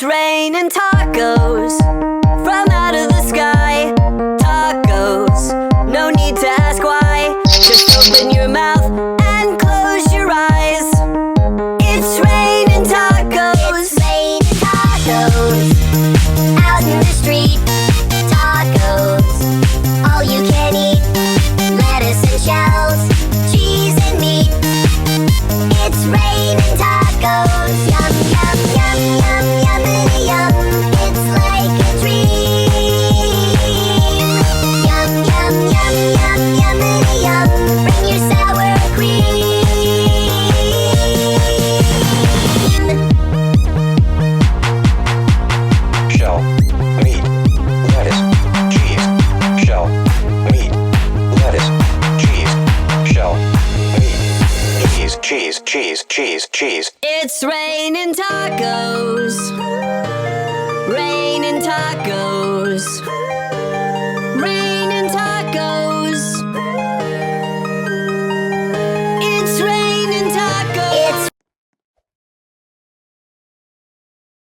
It's raining tacos from out of the sky. Tacos, no need to ask why. Just open your mouth and close your eyes. It's raining tacos. It's raining tacos out in the street. Tacos, all you can eat. Lettuce and shells, cheese and meat. It's raining tacos. Yum, yum, yum, yum, yummity yum. It's like a dream. Yum, yum, yum, yum, yummity yum. Bring your sour cream. Shell, meat, lettuce, cheese. Shell, meat, lettuce, cheese. Shell, meat, cheese, cheese, cheese, cheese. It's raining tacos. Raining tacos.